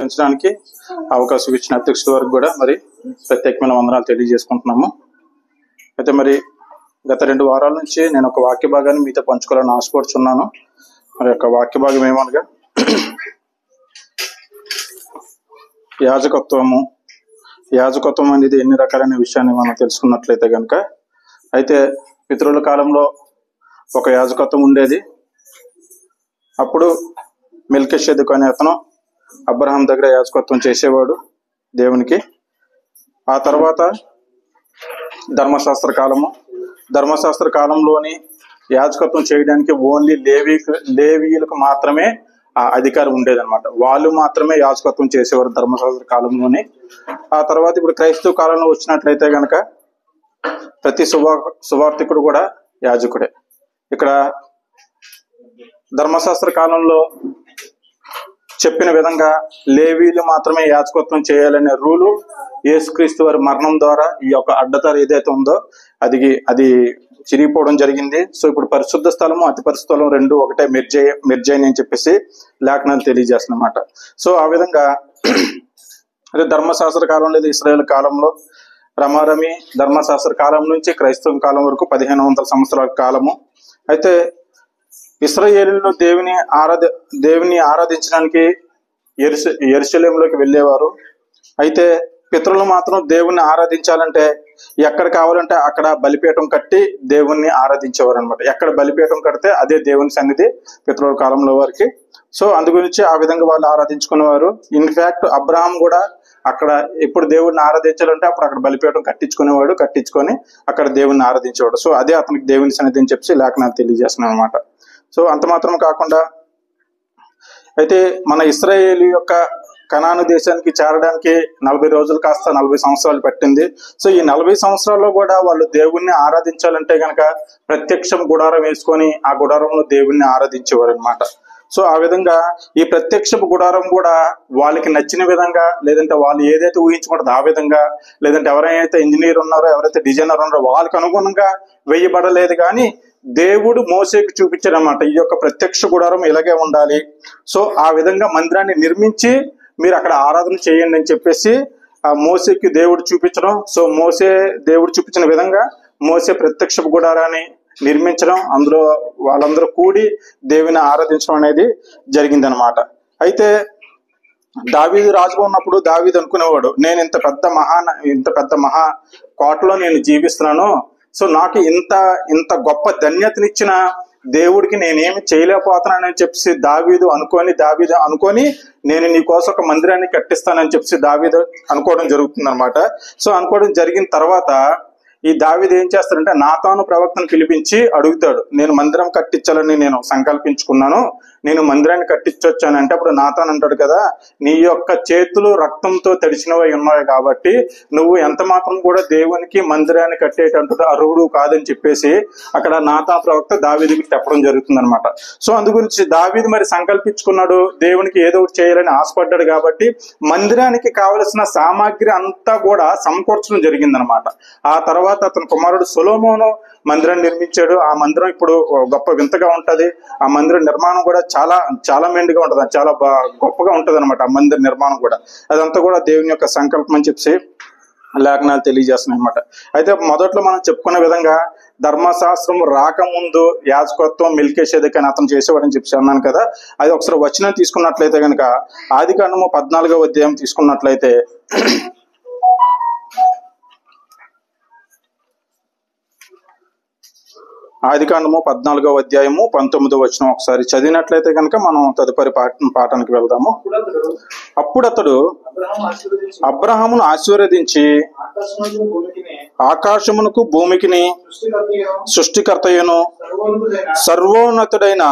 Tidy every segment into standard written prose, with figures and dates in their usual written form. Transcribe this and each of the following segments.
పెంచడానికి అవకాశం ఇచ్చిన అధ్యక్షుల వరకు కూడా మరి ప్రత్యేకమైన వందనాలు తెలియజేసుకుంటున్నాము. అయితే మరి గత 2 వారాల నుంచి నేను ఒక వాక్య భాగాన్ని మీతో పంచుకోవాలని ఆశపడుచున్నాను. మరి యొక్క వాక్య భాగం ఏమనగా యాజకత్వం అనేది ఎన్ని రకాలైన విషయాన్ని మనం తెలుసుకున్నట్లయితే కనుక, అయితే పితరుల కాలంలో ఒక యాజకత్వం ఉండేది. అప్పుడు మెల్కీషెదెకు అనే అతను అబ్రహాం దగ్గర యాజకత్వం చేసేవాడు దేవునికి. ఆ తర్వాత ధర్మశాస్త్ర కాలంలోని యాజకత్వం చేయడానికి ఓన్లీ లేవీయులకు మాత్రమే ఆ అధికారం ఉండేదన్నమాట. వాళ్ళు మాత్రమే యాజకత్వం చేసేవారు ధర్మశాస్త్ర కాలంలోని. ఆ తర్వాత ఇప్పుడు క్రైస్తవ కాలంలో వచ్చినట్లయితే కనుక ప్రతి సువార్థికుడు కూడా యాజకుడే. ఇక్కడ ధర్మశాస్త్ర కాలంలో చెప్పిన విధంగా లేవీలు మాత్రమే యాజకత్వం చేయాలనే రూలు యేసుక్రీస్తు వారి మరణం ద్వారా ఈ యొక్క అడ్డతార ఏదైతే ఉందో అది చిరిగిపోవడం జరిగింది. సో ఇప్పుడు పరిశుద్ధ స్థలము అతి పరిశుద్ధ స్థలం 2 ఒకటే మిర్జైన్ అని చెప్పేసి లేఖనాలు తెలియజేస్తున్నమాట. సో ఆ విధంగా అదే ధర్మశాస్త్ర కాలం లేదా ఇశ్రాయేల్ కాలంలో రమారమి ధర్మశాస్త్ర కాలం నుంచి క్రైస్తవ కాలం వరకు 1500 సంవత్సరాల కాలము. అయితే ఇశ్రాయేలీయులు దేవుని ఆరాధించడానికి యెరూషలేములోకి వెళ్ళేవారు. అయితే పితరులు మాత్రం దేవుణ్ణి ఆరాధించాలంటే ఎక్కడ కావాలంటే అక్కడ బలిపీఠం కట్టి దేవుణ్ణి ఆరాధించేవారు అనమాట. ఎక్కడ బలిపీఠం కడితే అదే దేవుని సన్నిధి పితరుల కాలంలో వారికి. సో అందు గురించి ఆ విధంగా వాళ్ళు ఆరాధించుకునేవారు. ఇన్ఫాక్ట్ అబ్రహాం కూడా అక్కడ ఎప్పుడు దేవుడిని ఆరాధించాలంటే అప్పుడు అక్కడ బలిపీఠం కట్టించుకొని అక్కడ దేవుణ్ణి ఆరాధించేవాడు. సో అదే అతనికి దేవుని సన్నిధి అని చెప్పి లేఖనాలు తెలియజేస్తున్నాం అనమాట. సో అంత మాత్రం కాకుండా అయితే మన ఇశ్రాయేలు యొక్క కనాను దేశానికి చేరడానికి 40 రోజులు కాస్త 40 సంవత్సరాలు పట్టింది. సో ఈ 40 సంవత్సరాల్లో కూడా వాళ్ళు దేవుణ్ణి ఆరాధించాలంటే గనక ప్రత్యక్షం గుడారం వేసుకొని ఆ గుడారంలో దేవుణ్ణి ఆరాధించేవారు అనమాట. సో ఆ విధంగా ఈ ప్రత్యక్షపు గుడారం కూడా వాళ్ళకి నచ్చిన విధంగా, లేదంటే వాళ్ళు ఏదైతే ఊహించుకుంటారో ఆ విధంగా, లేదంటే ఎవరైతే ఇంజనీర్ ఉన్నారో ఎవరైతే డిజైనర్ ఉన్నారో వాళ్ళకి అనుగుణంగా వేయబడలేదు. కానీ దేవుడు మోసేకి చూపించారన్నమాట, ఈ యొక్క ప్రత్యక్ష గుడారం ఇలాగే ఉండాలి. సో ఆ విధంగా మందిరాన్ని నిర్మించి మీరు అక్కడ ఆరాధన చేయండి అని చెప్పేసి ఆ మోసేకి దేవుడు చూపించడం. సో దేవుడు చూపించిన విధంగా మోసే ప్రత్యక్ష గుడారాన్ని నిర్మించడం, అందులో వాళ్ళందరూ కూడి దేవుని ఆరాధించడం అనేది జరిగిందనమాట. అయితే దావీదు రాజుగా ఉన్నప్పుడు దావీదు అనుకునేవాడు, నేను ఇంత పెద్ద మహా కోటలో నేను జీవిస్తున్నాను. సో నాకు ఇంత గొప్ప ధన్యతనిచ్చిన దేవుడికి నేనేమి చేయలేకపోతున్నానని చెప్పి దావీదు అనుకొని నేను నీ కోసం ఒక మందిరాన్ని కట్టిస్తానని చెప్పి దావీదు అనుకోవడం జరుగుతుంది అనమాట. సో అనుకోవడం జరిగిన తర్వాత ఈ దావీదు ఏం చేస్తాడంటే నాతాను ప్రవక్తను పిలిపించి అడుగుతాడు, నేను మందిరం కట్టించాలని నేను సంకల్పించుకున్నాను, నేను మందిరాన్ని కట్టించొచ్చానంటే అప్పుడు నాతాను అంటాడు కదా, నీ యొక్క చేతులు రక్తంతో తడిచినవి ఉన్నాయి కాబట్టి నువ్వు ఎంత మాత్రం కూడా దేవునికి మందిరాన్ని కట్టేటంటే అర్హుడు కాదని చెప్పేసి అక్కడ నాతాను ప్రవక్త దావీదుకి చెప్పడం జరుగుతుంది అనమాట. సో అందు గురించి దావీదు మరి సంకల్పించుకున్నాడు, దేవునికి ఏదో ఒకటి చేయాలని ఆశపడ్డాడు కాబట్టి మందిరానికి కావలసిన సామాగ్రి అంతా కూడా సమకూర్చడం జరిగిందనమాట. ఆ తర్వాత అతని కుమారుడు సొలొమోను మందిరాన్ని నిర్మించాడు. ఆ మందిరం ఇప్పుడు గొప్ప వింతగా ఉంటది. ఆ మందిర నిర్మాణం కూడా చాలా మెండుగా ఉంటది, చాలా గొప్పగా ఉంటది అనమాట. ఆ మందిర నిర్మాణం కూడా అదంతా కూడా దేవుని యొక్క సంకల్పం అని చెప్పి లేఖనాలు తెలియజేస్తున్నాయి అనమాట. అయితే మొదట్లో మనం చెప్పుకునే విధంగా ధర్మశాస్త్రం రాకముందు యాజకత్వం మెల్కీషెదెకు అని అతను చేసేవాడని చెప్పి అన్నాను కదా. అది ఒకసారి వచనం తీసుకున్నట్లయితే కనుక ఆదికాండము 14వ అధ్యాయం తీసుకున్నట్లయితే ఆదికాండము 14వ అధ్యాయము 19వ వచనం ఒకసారి చదివినట్లయితే కనుక మనం తదుపరి పాఠానికి వెళ్దాము. అప్పుడు అతడు అబ్రహామును ఆశీర్వదించి ఆకాశమునకు భూమికిని సృష్టికర్తయను సర్వోన్నతుడైన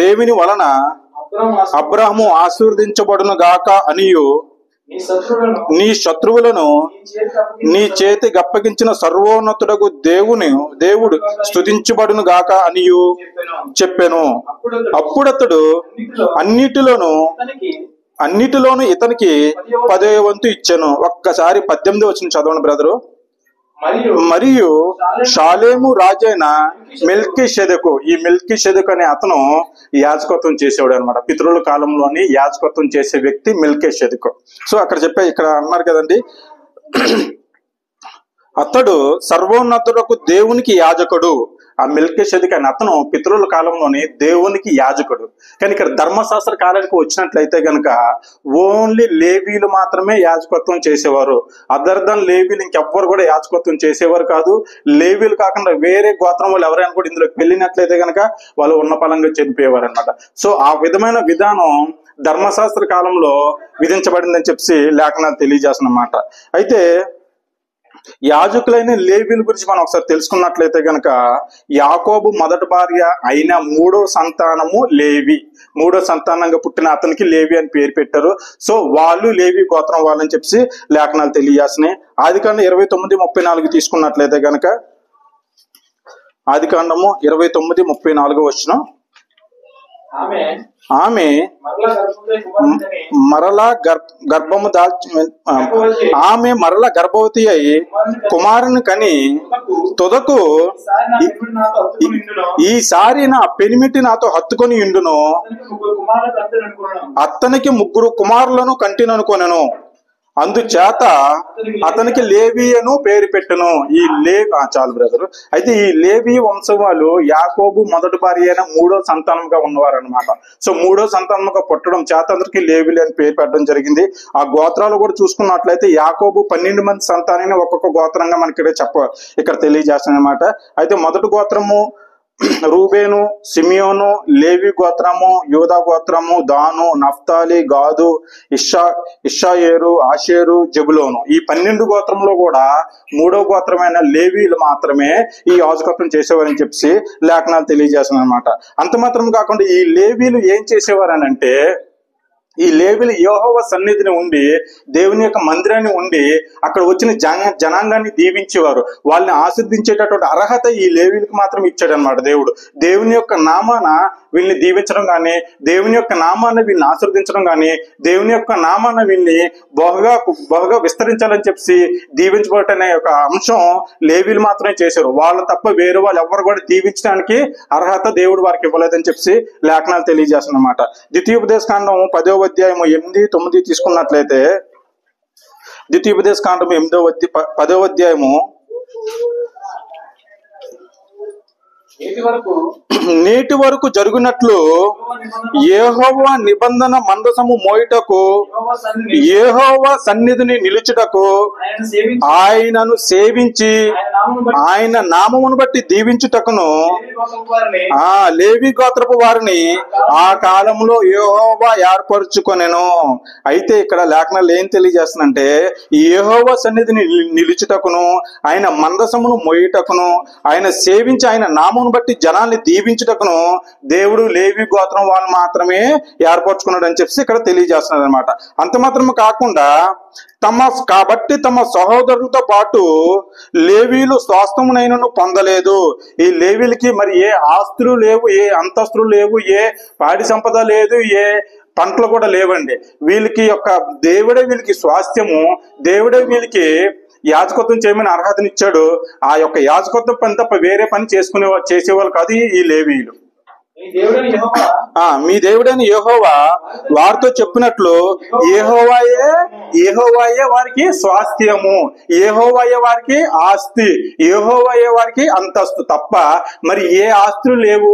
దేవుని వలన అబ్రహాము ఆశీర్వదించబడును గాక అనియు నీ శత్రువులను నీ చేతి గప్పగించిన సర్వోన్నతుడకు దేవుడు స్తుతించబడును గాక అనియు చెప్పెను. అప్పుడతడు అన్నిటిలోను ఇతనికి 10వ వంతు ఇచ్చెను. ఒక్కసారి 18 వచనం చదవండి బ్రదరు. మరియు షాలేము రాజైన మెల్కీషెదెకు, ఈ మెల్కీషెదెకు అనే అతను యాజకత్వం చేసేవాడు అనమాట. పితరుల కాలంలోని యాజకత్వం చేసే వ్యక్తి మెల్కీషెదెకు. సో అక్కడ ఇక్కడ అన్నారు కదండి, అతడు సర్వోన్నతులకు దేవునికి యాజకుడు. ఆ మెల్కీషెదెకు అనే అతను పితరుల కాలంలోని దేవునికి యాజకుడు. కానీ ఇక్కడ ధర్మశాస్త్ర కాలానికి వచ్చినట్లయితే గనక ఓన్లీ లేవీలు మాత్రమే యాజకత్వం చేసేవారు. అదర్ దన్ లేవీలు ఇంకెవ్వరు కూడా యాజకత్వం చేసేవారు కాదు. లేవీలు కాకుండా వేరే గోత్రం వాళ్ళు ఎవరైనా కూడా ఇందులోకి వెళ్ళినట్లయితే గనక వాళ్ళు ఉన్న పలంగా చనిపోయేవారు అనమాట. సో ఆ విధమైన విధానం ధర్మశాస్త్ర కాలంలో విధించబడిందని చెప్పి లేఖనాలు తెలియజేస్తున్నమాట. అయితే యాజకులైన లేవీల గురించి మనం ఒకసారి తెలుసుకున్నట్లయితే గనక యాకోబు మొదటి భార్య అయిన మూడో సంతానము లేవి. మూడో సంతానంగా పుట్టిన అతనికి లేవి అని పేరు పెట్టారు. సో వాళ్ళు లేవి గోత్రం వాళ్ళని చెప్పి లేఖనాలు తెలియజేస్తున్నాయి. ఆదికాండం 29:34 తీసుకున్నట్లయితే గనక ఆదికాండము 29:34 వచనం, ఆమె మరలా గర్భవతి అయి కుమారుని కని తుదకు ఈసారి నా పెనిమిటి నాతో హత్తుకొని ఇండును, అతనికి 3 కుమారులను కంటిననుకొనెను, అందుచేత అతనికి లేవి అను పేరు పెట్టును. ఈ చాలు బ్రదర్. అయితే ఈ లేవి వంశం వాళ్ళు యాకోబు మొదటి భార్య అయిన మూడో సంతానంగా ఉన్నవారు అనమాట. సో మూడో సంతానంగా పుట్టడం చేత అందరికి లేవిలు అని పేరు పెట్టడం జరిగింది. ఆ గోత్రాలు కూడా చూసుకున్నట్లయితే యాకోబు 12 మంది సంతానాన్ని ఒక్కొక్క గోత్రంగా మనకి ఇక్కడ తెలియజేస్తాను అనమాట. అయితే మొదటి గోత్రము రూబేను, సిమియోను, లేవి గోత్రము, యూదా గోత్రము, దాను, నఫ్తాలి, గాదు, ఇషాయేరు, ఆషేరు, జబులోను. ఈ 12 గోత్రంలో కూడా మూడో గోత్రమైన లేవీలు మాత్రమే ఈ యాజకత్వం చేసేవారని చెప్పి లేఖనాలు తెలియజేస్తున్నాయి అనమాట. అంత మాత్రం కాకుండా ఈ లేవీలు ఏం చేసేవారని అంటే, ఈ లేవీలు యెహోవా సన్నిధిని ఉండి దేవుని యొక్క మందిరాన్ని ఉండి అక్కడ వచ్చిన జనాంగాన్ని దీవించేవారు. వాళ్ళని ఆశీర్దించేటటువంటి అర్హత ఈ లేవీలకు మాత్రం ఇచ్చాడు అనమాట దేవుడు. దేవుని యొక్క నామాన వీళ్ళని దీవించడం కానీ, దేవుని యొక్క నామాన్ని వీళ్ళని ఆశీర్దించడం కానీ, దేవుని యొక్క నామాన్ని వీళ్ళని బహుగా విస్తరించాలని చెప్పి దీవించబడటం అనే ఒక అంశం లేవీలు మాత్రమే చేశారు. వాళ్ళు తప్ప వేరే వాళ్ళు ఎవరు కూడా దీవించడానికి అర్హత దేవుడు వారికి ఇవ్వలేదని చెప్పి లేఖనాలు తెలియజేస్తున్నమాట అనమాట. ద్వితీయోపదేశకాండం 10వ అధ్యాయము 8-9 తీసుకున్నట్లయితే, ద్వితీయోపదేశకాండం 10వ అధ్యాయము నేటి వరకు జరుగునట్లు యెహోవా నిబంధన మందసము మోయుటకు, యెహోవా సన్నిధిని నిలుచుటకు, ఆయనను సేవించి ఆయన నామమును బట్టి దీవించుటకును లేవి గోత్రపు వారిని ఆ కాలంలో యెహోవా ఏర్పరచుకొనెను. అయితే ఇక్కడ లేఖనాలు ఏం తెలియజేస్తుందంటే, యెహోవా సన్నిధిని నిలుచుటకును, ఆయన మందసమును మోయుటకును, ఆయన సేవించి ఆయన నామం బట్టి జనాల్ని దీవించుటకును దేవుడు లేవి గోత్రం వాళ్ళు మాత్రమే ఏర్పరచుకున్నాడు అని చెప్పి ఇక్కడ తెలియజేస్తున్నాడు అనమాట. అంత మాత్రమే కాకుండా కాబట్టి తమ సహోదరులతో పాటు లేవీలు స్వాస్థమునైనను పొందలేదు. ఈ లేవీలకి మరి ఏ ఆస్తులు లేవు, ఏ అంతస్తులు లేవు, ఏ పాడి సంపద లేదు, ఏ పంటలు కూడా లేవండి. వీళ్ళకి యొక్క దేవుడే వీళ్ళకి స్వాస్థ్యము, దేవుడే వీళ్ళకి యాజకత్వం చేయమని అర్హతనిచ్చాడు. ఆ యొక్క యాజకత్వం పని తప్ప వేరే పని చేసేవాళ్ళు కాదు ఈ లేవీయులు. మీ దేవుడైన యెహోవా వారితో చెప్పినట్లు యెహోవాయే వారికి స్వాస్థ్యము, యెహోవాయే వారికి ఆస్తి, యెహోవాయే వారికి అంతస్తు తప్ప మరి ఏ ఆస్తులు లేవు,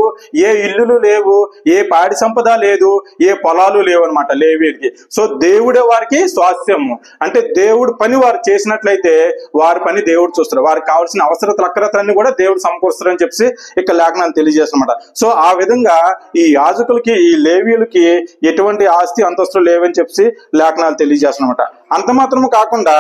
ఏ ఇల్లులు లేవు, ఏ పాడి సంపద లేదు, ఏ పొలాలు లేవు అనమాట లేవీలకి. సో దేవుడే వారికి స్వాస్థ్యము. అంటే దేవుడు పని వారు చేసినట్లయితే వారి పని దేవుడు చూస్తారు. వారికి కావాల్సిన అవసరతలు అక్కరతలన్నీ కూడా దేవుడు సమకూరుస్తారని చెప్పి ఇక్కడ లేఖనాలు తెలియజేస్తున్నమాట. సో ఆ విధంగా ఈ యాజకులకి, ఈ లేవీయులకి ఎటువంటి ఆస్తి అంతస్తులు లేవని చెప్పి లేఖనాలు తెలియజేస్తున్నమాట. అంత మాత్రము కాకుండా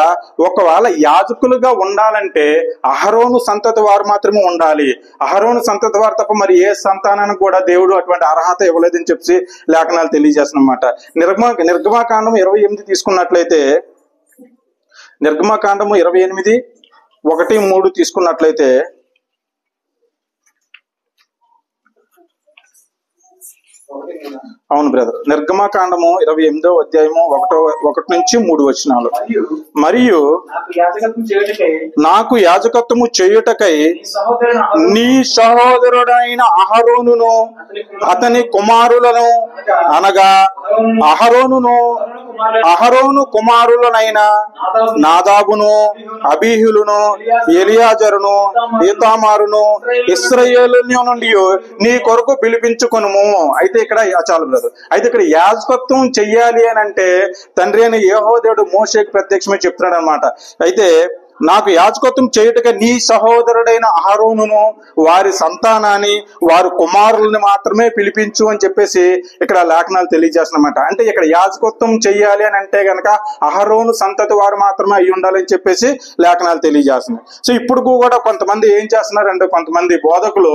ఒకవేళ యాజకులుగా ఉండాలంటే అహరోను సంతతి వారు మాత్రమే ఉండాలి. అహరోను సంతతి వారు తప్ప మరి ఏ సంతానానికి కూడా దేవుడు అటువంటి అర్హత ఇవ్వలేదని చెప్పి లేఖనాలు తెలియజేస్తున్నమాట. నిర్గమాకాండం 28 తీసుకున్నట్లయితే, నిర్గమాకాండము 28:1-3 తీసుకున్నట్లయితే, అవును బ్రదర్, నిర్గమాకాండము 28వ అధ్యాయము 1వ 1-3 మరియు నాకు యాజకత్వము చేయుటకై నీ సహోదరుడైన అహరోనును అతని కుమారులను అనగా అహరోను కుమారులనైన నాదాబును అబీహులను ఎలియాజరును ఈతామారును ఇశ్రాయేలు నుండి నీ కొరకు పిలిపించుకొనుము. అయితే ఇక్కడ చాలు బ్రదర్. అయితే ఇక్కడ యాజకత్వం చెయ్యాలి అని అంటే తండ్రి అయిన యెహోవా మోషేకి ప్రత్యక్షమే చెప్తున్నాడు అనమాట. అయితే నాకు యాజకత్వం చేయుటగా నీ సహోదరుడైన అహరోనును వారి సంతానాన్ని వారి కుమారుల్ని మాత్రమే పిలిపించు అని చెప్పేసి ఇక్కడ లేఖనాలు తెలియజేస్తున్నమాట. అంటే ఇక్కడ యాజకత్వం చెయ్యాలి అని అంటే గనక అహరోను సంతతి వారు మాత్రమే అయి ఉండాలని చెప్పేసి లేఖనాలు తెలియజేస్తున్నాయి. సో ఇప్పుడు కూడా కొంతమంది ఏం చేస్తున్నారంటే, కొంతమంది బోధకులు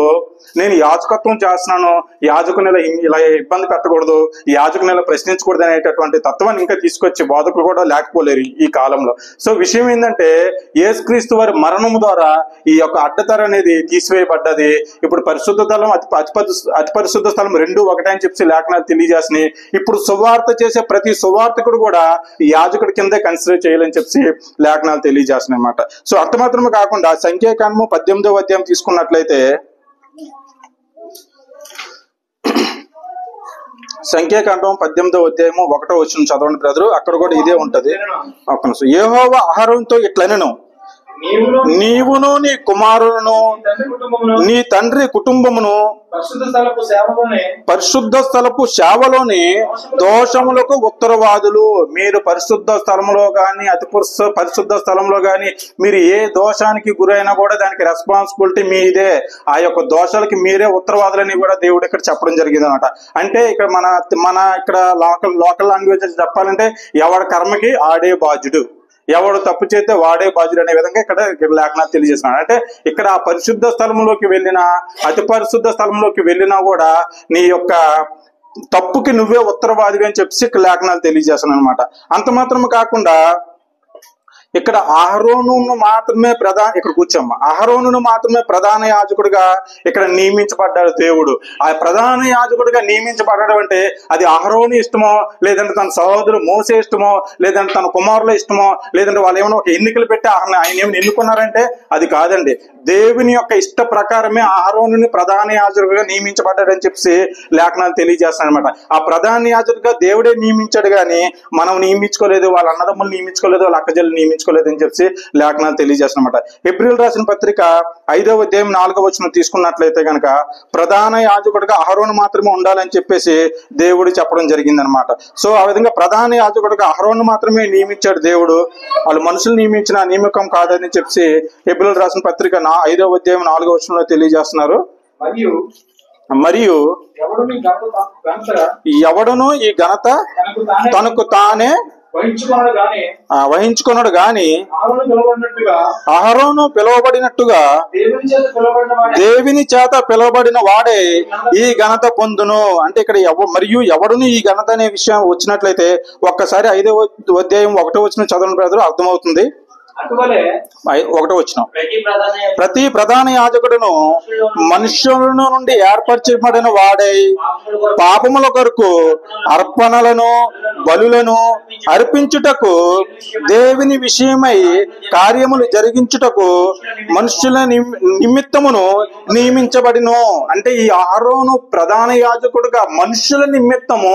నేను యాజకత్వం చేస్తున్నాను, యాజకుని ఇలా ఇబ్బంది పెట్టకూడదు, యాజకుని ఇలా ప్రశ్నించకూడదు అనేటటువంటి తత్వాన్ని ఇంకా తీసుకొచ్చి బోధకులు కూడా లేకపోలేరు ఈ కాలంలో. సో విషయం ఏంటంటే యేసుక్రీస్తు వారి మరణము ద్వారా ఈ యొక్క అడ్డతర అనేది తీసివేయబడ్డది. ఇప్పుడు పరిశుద్ధ స్థలం అతి పరిశుద్ధ స్థలం 2 ఒకటే అని చెప్పి లేఖనాలు తెలియజేస్తున్నాయి. ఇప్పుడు సువార్త చేసే ప్రతి సువార్తకుడు కూడా యాజకుడి కిందే కన్సిడర్ చేయాలని చెప్పి లేఖనాలు తెలియజేస్తున్నాయి అన్నమాట. సో అంత మాత్రమే కాకుండా సంఖ్యాకాండము 18వ అధ్యాయం తీసుకున్నట్లయితే, సంఖ్యాకాండం 18వ అధ్యాయము 1వ వచనం చదవండి బ్రదరు. అక్కడ కూడా ఇదే ఉంటది. యెహోవా అహరోనుతో ఇట్లనెను, నీవును నీ కుమారులను నీ తండ్రి కుటుంబమును పరిశుద్ధ స్థలపు సేవలోని దోషములకు ఉత్తరవాదులు. మీరు పరిశుద్ధ స్థలంలో గాని పరిశుద్ధ స్థలంలో గాని మీరు ఏ దోషానికి గురైనా కూడా దానికి రెస్పాన్సిబిలిటీ మీదే. ఆ యొక్క దోషాలకి మీరే ఉత్తరవాదులని కూడా దేవుడు ఇక్కడ చెప్పడం జరిగింది అనమాట. అంటే ఇక్కడ మన ఇక్కడ లోకల్ లాంగ్వేజ్ చెప్పాలంటే ఎవడి కర్మకి ఆడే బాధ్యుడు, ఎవడు తప్పు చేస్తే వాడే బాధ్యుడు అనే విధంగా ఇక్కడ లేఖనాలు తెలియజేస్తున్నాడు. అంటే ఇక్కడ ఆ పరిశుద్ధ స్థలంలోకి వెళ్ళినా అతి పరిశుద్ధ స్థలంలోకి వెళ్ళినా కూడా నీ యొక్క తప్పుకి నువ్వే ఉత్తరవాదివి అని చెప్పి ఇక్కడ లేఖనాలు తెలియజేస్తున్నాను అనమాట. అంత మాత్రమే కాకుండా ఇక్కడ అహరోనును మాత్రమే అహరోనును మాత్రమే ప్రధాన యాజకుడిగా ఇక్కడ నియమించబడ్డాడు దేవుడు. ఆ ప్రధాన యాజకుడిగా నియమించబడ్డాడు అంటే అది అహరోను ఇష్టమో, లేదంటే తన సహోదరు మోసే ఇష్టమో, లేదంటే తన కుమారుల ఇష్టమో, లేదంటే వాళ్ళు ఏమైనా ఒక ఎన్నికలు పెట్టి ఆయన ఏమైనా ఎన్నుకున్నారంటే అది కాదండి. దేవుని యొక్క ఇష్ట ప్రకారమే అహరోనుని ప్రధాన యాజకుడిగా నియమించబడ్డాడని చెప్పి లేఖనాలు తెలియజేస్తాను అనమాట. ఆ ప్రధాన యాజకుడిగా దేవుడే నియమించాడు గాని మనం నియమించుకోలేదు, వాళ్ళ అన్నదమ్ములు నియమించుకోలేదు, వాళ్ళ అక్కజల్లు నియమించుకోలేదు అని చెప్పి లేఖనాలు తెలియజేస్తున్నమాట. హెబ్రీయులకు రాసిన పత్రిక 5వ అధ్యాయం 4వ వచనం తీసుకున్నట్లయితే గనక ప్రధాన యాజకుడిగా అహరోను మాత్రమే ఉండాలని చెప్పేసి దేవుడు చెప్పడం జరిగింది అనమాట. సో ఆ విధంగా ప్రధాన యాజకుడిగా అహరోను మాత్రమే నియమించాడు దేవుడు. వాళ్ళు మనుషులు నియమించిన నియమకం కాదని చెప్పి హెబ్రీయులకు రాసిన పత్రిక 5వ అధ్యాయం 4వ వచనంలో తెలియజేస్తున్నారు. మరియు ఎవడును ఈ ఘనత తనకు తానే వహించుకున్నాడు గాని అహరోను పిలువబడినట్టుగా దేవుని చేత పిలువబడిన వాడే ఈ ఘనత పొందును. అంటే ఇక్కడ మరియు ఎవడును ఈ ఘనత అనే విషయం వచ్చినట్లయితే ఒక్కసారి 5వ అధ్యాయం 1వ వచనం చదవని బ్రదరు అర్థమవుతుంది. 1వ వచనం, ప్రతి ప్రధాన యాజకుడును మనుష్యుల నుండి ఏర్పరచబడిన వాడై పాపముల కొరకు అర్పణలను బలులను అర్పించుటకు దేవుని విషయమై కార్యములు జరిగించుటకు మనుష్యుల నిమిత్తమును నియమించబడిను. అంటే ఈ అహరోను ప్రధాన యాజకుడుగా మనుష్యుల నిమిత్తము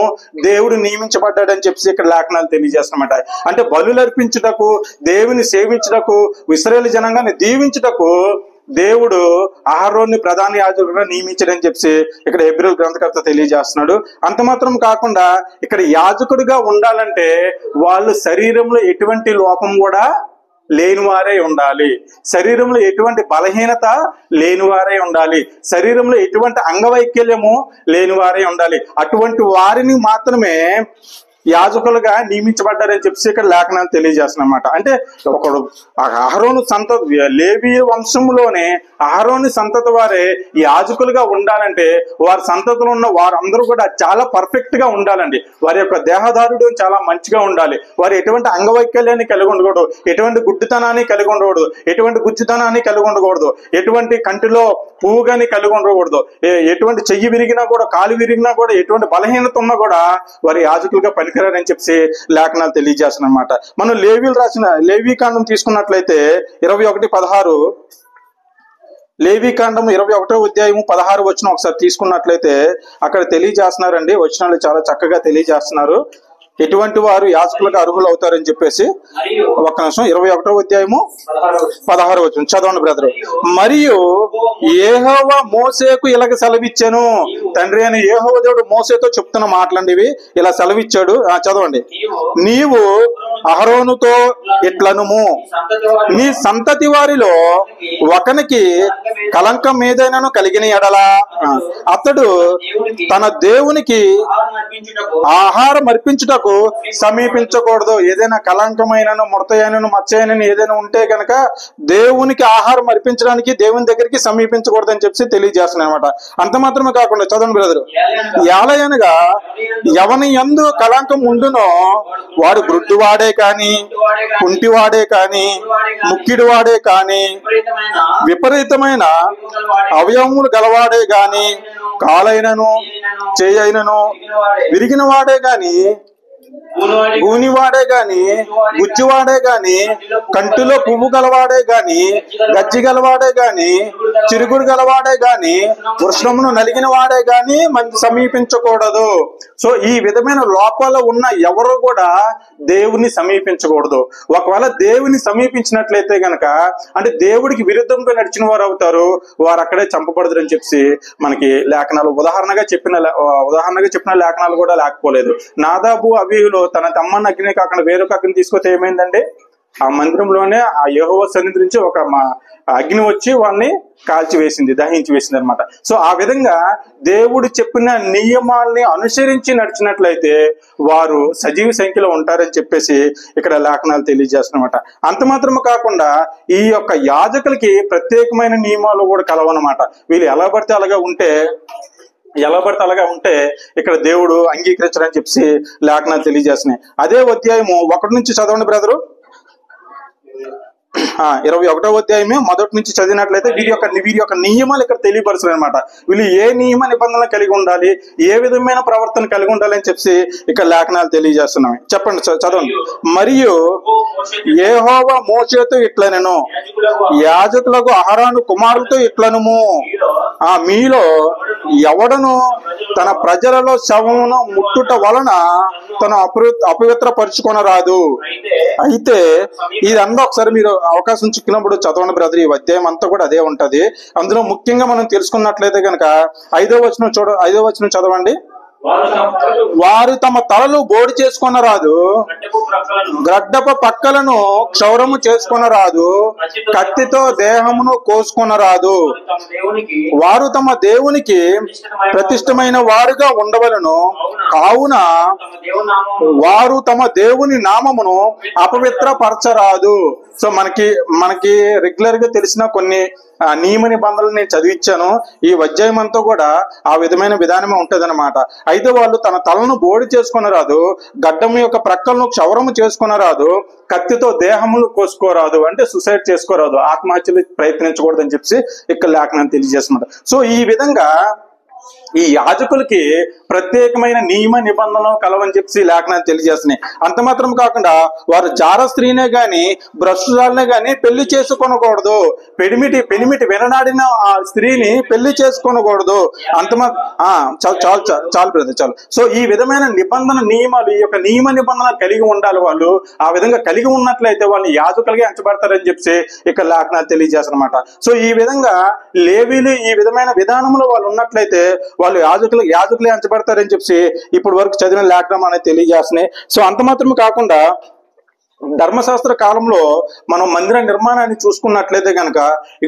దేవుడు నియమించబడ్డాడని చెప్పి ఇక్కడ లేఖనాలు తెలియజేస్తున్నమాట. అంటే బలులు అర్పించుటకు, దేవుని సేవించుటకు, ఇశ్రాయేలు జనాంగాన్ని దీవించుటకు దేవుడు అహరోన్ని ప్రధాన యాజకుడిగా నియమించాడని చెప్పి ఇక్కడ హెబ్రీయుల గ్రంథకర్త తెలియజేస్తున్నాడు. అంత మాత్రం కాకుండా ఇక్కడ యాజకుడిగా ఉండాలంటే వాళ్ళు శరీరంలో ఎటువంటి లోపం కూడా లేనివారే ఉండాలి, శరీరంలో ఎటువంటి బలహీనత లేనివారే ఉండాలి, శరీరంలో ఎటువంటి అంగవైకల్యము లేనివారే ఉండాలి. అటువంటి వారిని మాత్రమే యాజకులుగా నియమించబడ్డారని చెప్పి ఇక్కడ లేఖనాలు తెలియజేస్తున్నమాట. అంటే ఒకడు అహరోను లేవి వంశంలోనే అహరోను సంతతి వారే యాజకులుగా ఉండాలంటే వారి సంతతిలో ఉన్న వారందరూ కూడా చాలా పర్ఫెక్ట్ గా ఉండాలండి. వారి యొక్క దేహదారుడు చాలా మంచిగా ఉండాలి, వారు ఎటువంటి అంగవైకల్యాన్ని కలిగి ఉండకూడదు, ఎటువంటి గుడ్డితనాన్ని కలిగి ఉండకూడదు, ఎటువంటి గుజ్జుతనాన్ని కలిగి ఉండకూడదు, ఎటువంటి కంటిలో పువ్వుగాని కలిగి ఉండకూడదు, ఎటువంటి చెయ్యి విరిగినా కూడా కాలు విరిగినా కూడా ఎటువంటి బలహీనత ఉన్నా కూడా వారి యాజకులుగా పని పనికిరారని చెప్పి లేఖనాలు తెలియజేస్తున్నాయి అన్నమాట. మనం లేవీలు రాసిన లేవీకాండం తీసుకున్నట్లయితే 21:16, లేవీకాండం 21వ అధ్యాయము 16 వచనం ఒకసారి తీసుకున్నట్లయితే అక్కడ తెలియజేస్తున్నారండి. వచనాలు చాలా చక్కగా తెలియజేస్తున్నారు. ఎటువంటి వారు యాజకులకు అర్హులు అవుతారని చెప్పేసి. ఒక్క నిమిషం, 21వ అధ్యాయము 16 వచనం చదవండి బ్రదర్. మరియు యెహోవా మోసేకు ఇలాగ సెలవిచ్చాను. తండ్రి అయిన యెహోవా దేవుడు మోసేతో చెప్తున్న మాటలండి ఇవి. ఇలా సెలవిచ్చాడు. చదవండి. నీవు అహరోనుతో ఇట్లనుము, నీ సంతతి వారిలో ఒకనికి కలంకం ఏదైనాను కలిగిన ఎడలా అతడు తన దేవునికి ఆహారం అర్పించుటకు సమీపించకూడదు. ఏదైనా కలంకమైనను ముడతైనను మచ్చైనను ఏదైనా ఉంటే గనక దేవునికి ఆహారం అర్పించడానికి దేవుని దగ్గరికి సమీపించకూడదు అని చెప్పి తెలియజేస్తున్నాయి అనమాట. అంత మాత్రమే కాకుండా చదవండి బ్రదరు. ఏలయనగా ఎవని యందు కలంకం ఉండునో వాడు గ్రుడ్డివాడే కాని, కుంటివాడే కాని, ముక్కిడివాడే కాని, విపరీతమైన అవయవములు గలవాడే గాని, కాలైనను చేయైనను విరిగిన వాడే గాని, గూనివాడే గాని, గుజ్జివాడే గాని, కంటిలో పువ్వు గలవాడే గాని, గజ్జి గలవాడే గాని, చిరుగుడు గలవాడే గాని, వృషణమును నలిగిన వాడే గాని మంది సమీపించకూడదు. సో ఈ విధమైన లోపాలు ఉన్న ఎవరు కూడా దేవుని సమీపించకూడదు. ఒకవేళ దేవుని సమీపించినట్లయితే గనక అంటే దేవుడికి విరుద్ధంగా నడిచిన వారు అవుతారు. వారు అక్కడే చంపబడదురని చెప్పి మనకి లేఖనాలు ఉదాహరణగా చెప్పిన లేఖనాలు కూడా లేకపోలేదు. నాదాబు అబీహులు తన తమ్మని అగ్ని కాకుండా వేరొక అగ్ని తీసుకొస్తే ఏమైందండి? ఆ మందిరంలోనే ఆ యెహోవా సన్నిధి నుంచి ఒక అగ్ని వచ్చి వాళ్ళని కాల్చి వేసింది, దహించి వేసింది అనమాట. సో ఆ విధంగా దేవుడు చెప్పిన నియమాల్ని అనుసరించి నడిచినట్లయితే వారు సజీవ సంఖ్యలో ఉంటారని చెప్పేసి ఇక్కడ లేఖనాలు తెలియజేస్తున్నమాట. అంత మాత్రమే కాకుండా ఈ యొక్క యాజకులకి ప్రత్యేకమైన నియమాలు కూడా కలవన్నమాట. వీళ్ళు ఎలా పడితే అలాగా ఉంటే ఇక్కడ దేవుడు అంగీకరించడని చెప్పి లేఖనాలు తెలియజేస్తున్నాయి. అదే అధ్యాయము 1 నుంచి చదవండి బ్రదరు. 21వ అధ్యాయమే 1 నుంచి చదివినట్లయితే వీరి యొక్క నియమాలు ఇక్కడ తెలియపరుస్తున్నాయి అనమాట. వీళ్ళు ఏ నియమ నిబంధనలు కలిగి ఉండాలి, ఏ విధమైన ప్రవర్తన కలిగి ఉండాలి అని చెప్పి ఇక్కడ లేఖనాలు తెలియజేస్తున్నాయి. చెప్పండి, చదవండి. మరియు యెహోవా మోషేతో ఇట్లనెను, యాజకులకు అహరోను కుమారులతో ఇట్లనుము, మీలో ఎవడను తన ప్రజలలో శవమును ముట్టుట వలన తను అపవిత్రపరుచుకొనరాదు. అయితే ఇదంతా ఒకసారి మీరు అవకాశం చిక్కినప్పుడు చదవండి బ్రదర్. ఈ అధ్యాయం అంతా కూడా అదే ఉంటది. అందులో ముఖ్యంగా మనం తెలుసుకున్నట్లయితే కనుక 5వ వచనం చదవండి. వారు తమ తలలు బోడి చేసుకొనరాదు, గడ్డప పక్కలను క్షౌరము చేసుకొనరాదు, కత్తితో దేహమును కోసుకొనరాదు. వారు తమ దేవునికి ప్రతిష్టమైన వారుగా ఉండవలను. కావున వారు తమ దేవుని నామమును అపవిత్రపరచరాదు. సో మనకి రెగ్యులర్ గా తెలిసిన కొన్ని నియమ నిబంధనలు నేను చదివించాను. ఈ అధ్యాయం అంతా కూడా ఆ విధమైన విధానమే ఉంటది అనమాట. అయితే వాళ్ళు తన తలను బోడి చేసుకొనరాదు, గడ్డం యొక్క ప్రక్కలను క్షౌరము చేసుకొనరాదు, కత్తితో దేహములు కోసుకోరాదు, అంటే సుసైడ్ చేసుకోరాదు, ఆత్మహత్యలు ప్రయత్నించకూడదు అని చెప్పి ఇక్కడ లేఖనాన్ని తెలియజేస్తున్నారు. సో ఈ విధంగా ఈ యాజకులకి ప్రత్యేకమైన నియమ నిబంధనలు కలవని చెప్పి లేఖనాలు తెలియజేస్తున్నాయి. అంత మాత్రం కాకుండా వారు జార స్త్రీనే గాని భ్రష్టురాలనే గాని పెళ్లి చేసుకొనకూడదు. పెనిమిటి విననాడిన ఆ స్త్రీని పెళ్లి చేసుకొనకూడదు. చాలు బ్రదర్, చాలు. సో ఈ విధమైన నియమాలు, ఈ యొక్క నియమ నిబంధన కలిగి ఉండాలి వాళ్ళు. ఆ విధంగా కలిగి ఉన్నట్లయితే వాళ్ళు యాజకులుగా ఎంచబడతారని చెప్పి ఇక్కడ లేఖనాలు తెలియజేస్తారన్నమాట. సో ఈ విధంగా లేవీలు ఈ విధమైన విధానంలో వాళ్ళు ఉన్నట్లయితే వాళ్ళు యాజకులే ఎంచబడతారని చెప్పి ఇప్పుడు వరకు చదివిన లేఖనం అనేది తెలియజేస్తున్నాయి. సో అంత మాత్రమే కాకుండా ధర్మశాస్త్ర కాలంలో మనం మందిర నిర్మాణాన్ని చూసుకున్నట్లయితే కనుక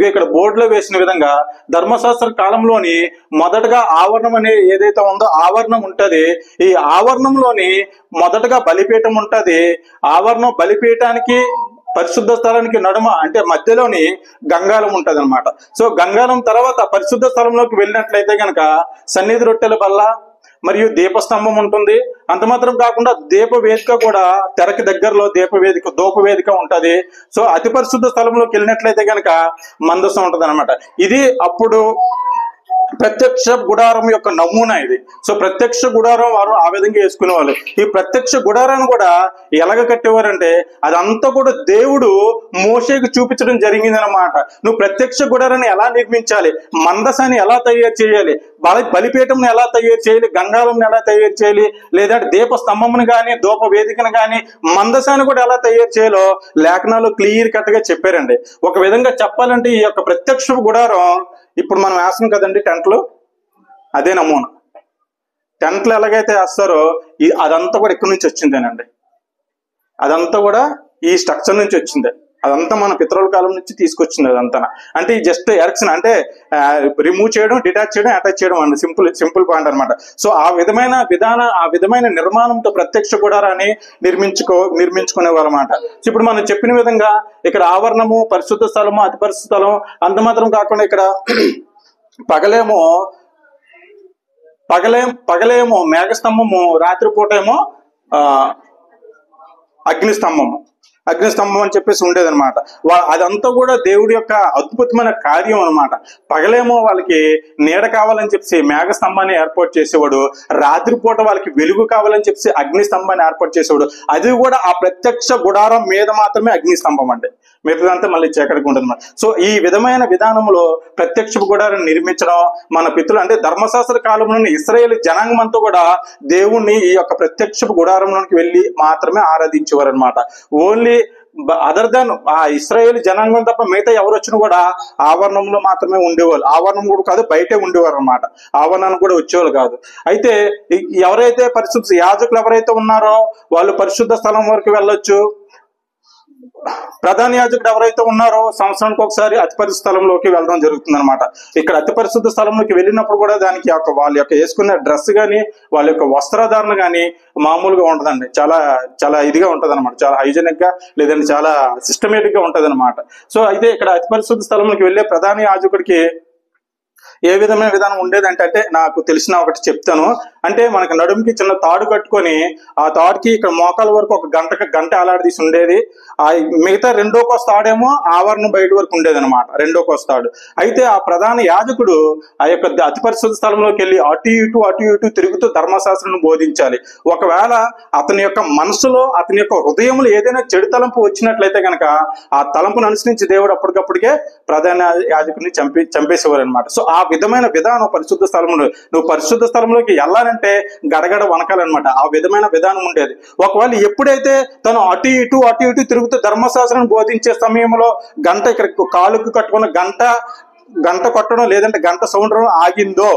ఇక్కడ బోర్డులో వేసిన విధంగా ధర్మశాస్త్ర కాలంలోని మొదటగా ఆవరణం అనే ఏదైతే ఉందో ఆవరణం ఉంటది. ఈ ఆవరణంలోని మొదటగా బలిపీఠం ఉంటది. బలిపీఠానికి పరిశుద్ధ స్థలానికి నడుమ అంటే మధ్యలోని గంగాలం ఉంటది అనమాట. సో గంగాలం తర్వాత పరిశుద్ధ స్థలంలోకి వెళ్ళినట్లయితే కనుక సన్నిధి రొట్టెల బల్ల మరియు దీపస్తంభం ఉంటుంది. అంత మాత్రం కాకుండా దీపవేదిక కూడా తెరకి దగ్గరలో దూపవేదిక ఉంటది. సో అతి పరిశుద్ధ స్థలంలోకి వెళ్ళినట్లయితే కనుక మందసం ఉంటది అనమాట. ఇది అప్పుడు ప్రత్యక్ష గుడారం యొక్క నమూనా ఇది. సో ప్రత్యక్ష గుడారం వారు ఆ విధంగా వేసుకునేవాళ్ళు. ఈ ప్రత్యక్ష గుడారాన్ని కూడా ఎలాగ కట్టేవారంటే అదంతా కూడా దేవుడు మోషేకు చూపించడం జరిగింది అనమాట. నువ్వు ప్రత్యక్ష గుడారాన్ని ఎలా నిర్మించాలి, మందసాన్ని ఎలా తయారు చేయాలి, బలిపీఠంను ఎలా తయారు చేయాలి, గంగాళంను ఎలా తయారు చేయాలి, లేదంటే దీప స్తంభమును కానీ ధూప వేదికను కానీ మందసాన్ని కూడా ఎలా తయారు చేయాలో లేఖనాలు క్లియర్ కట్ గా చెప్పారండి. ఒక విధంగా చెప్పాలంటే ఈ యొక్క ప్రత్యక్ష గుడారం ఇప్పుడు మనం వేస్తాం కదండి టెంట్లు, అదే నమూనా. టెంట్లు ఎలాగైతే వేస్తారో అదంతా కూడా ఇక్కడ నుంచి వచ్చిందేనండి. అదంతా కూడా ఈ స్ట్రక్చర్ నుంచి వచ్చిందే. అదంతా మన పితరుల కాలం నుంచి తీసుకొచ్చింది అదంతా. అంటే ఈ జస్ట్ ఎరక్షన్ అంటే రిమూవ్ చేయడం, డిటాచ్ చేయడం, అటాచ్ చేయడం అండి. సింపుల్ పాయింట్ అనమాట. సో ఆ విధమైన నిర్మాణంతో ప్రత్యక్ష గుడారాన్ని నిర్మించుకునేవారు అనమాట. ఇప్పుడు మనం చెప్పిన విధంగా ఇక్కడ ఆవరణము, పరిశుద్ధ స్థలము, అతి పరిశుద్ధ స్థలం అంత మాత్రం కాకుండా ఇక్కడ పగలేమో మేఘస్తంభము, రాత్రిపూట ఏమో అగ్నిస్తంభం అని చెప్పేసి ఉండేదన్నమాట. అదంతా కూడా దేవుడి యొక్క అద్భుతమైన కార్యం అనమాట. పగలేమో వాళ్ళకి నీడ కావాలని చెప్పి మేఘ స్తంభాన్ని ఏర్పాటు చేసేవాడు, రాత్రిపూట వాళ్ళకి వెలుగు కావాలని చెప్పి అగ్ని స్తంభాన్ని ఏర్పాటు చేసేవాడు. అది కూడా ఆ ప్రత్యక్ష గుడారం మీద మాత్రమే అగ్ని స్తంభం అండి, మిగతాదంతా మళ్ళీ చీకటిగా ఉంటుంది. సో ఈ విధమైన విధానంలో ప్రత్యక్ష గుడారాన్ని నిర్మించడం మన పితృలు అంటే ధర్మశాస్త్ర కాలంలోని ఇశ్రాయేలు జనాంగం అంతా కూడా దేవుణ్ణి ఈ యొక్క ప్రత్యక్ష గుడారంలోకి వెళ్ళి మాత్రమే ఆరాధించేవారు అనమాట. ఓన్లీ అదర్ దాన్ ఆ ఇశ్రాయేల్ జనాంగం తప్ప మిగతా ఎవరు వచ్చినా కూడా ఆవరణంలో మాత్రమే ఉండేవాళ్ళు. ఆవరణం కూడా కాదు, బయటే ఉండేవారు అనమాట. ఆవరణానికి కూడా వచ్చేవాళ్ళు కాదు. అయితే ఎవరైతే పరిశుద్ధ యాజకులు ఎవరైతే ఉన్నారో వాళ్ళు పరిశుద్ధ స్థలం వరకు వెళ్ళొచ్చు. ప్రధాన యాజకుడు ఎవరైతే ఉన్నారో సంవత్సరానికి ఒకసారి అతి పరిశుద్ధ స్థలంలోకి వెళ్ళడం జరుగుతుంది అనమాట. ఇక్కడ అతి పరిశుద్ధ స్థలంలోకి వెళ్ళినప్పుడు కూడా దానికి వాళ్ళ యొక్క వేసుకునే డ్రెస్ కానీ వాళ్ళ యొక్క వస్త్రధారణ కానీ మామూలుగా ఉంటదండి. చాలా చాలా ఇదిగా ఉంటది అనమాట. చాలా హైజెనిక్ గా లేదంటే చాలా సిస్టమేటిక్ గా ఉంటది అనమాట. సో అయితే ఇక్కడ అతి పరిశుద్ధ స్థలంలోకి వెళ్ళే ప్రధాన యాజకుడికి ఏ విధమైన విధానం ఉండేదంటే నాకు తెలిసిన ఒకటి చెప్తాను. అంటే మనకి నడుముకి చిన్న తాడు కట్టుకొని ఆ తాడుకి ఇక్కడ మోకాల వరకు ఒక గంట అలాడదీసి ఉండేది. ఆ మిగతా రెండో కోస్తాడేమో ఆవరణ బయట వరకు ఉండేది అనమాట, రెండో కోస్తాడు. అయితే ఆ ప్రధాన యాజకుడు ఆ యొక్క అతి పరిశుద్ధ స్థలంలోకి వెళ్ళి అటు ఇటు తిరుగుతూ ధర్మశాస్త్రాన్ని బోధించాలి. ఒకవేళ అతని యొక్క మనసులో అతని యొక్క హృదయంలో ఏదైనా చెడు తలంపు వచ్చినట్లయితే కనుక ఆ తలంపును అనుసరించి దేవుడు అప్పటికప్పటికే ప్రధాన యాజకుడిని చంపేసేవారు అనమాట. సో ఆ విధమైన విధానం పరిశుద్ధ స్థలంలో, నువ్వు పరిశుద్ధ స్థలంలోకి వెళ్ళాలంటే గడగడ వనకాలన్నమాట. ఆ విధమైన విధానం ఉండేది. ఒకవేళ ఎప్పుడైతే తను అటు ఇటు తిరుగుతూ ధర్మశాస్త్రాన్ని బోధించే సమయంలో గంట ఇక్కడ కాలుకు కట్టుకున్న గంట కొట్టడం లేదంటే గంట సౌండ్ ఆగిందో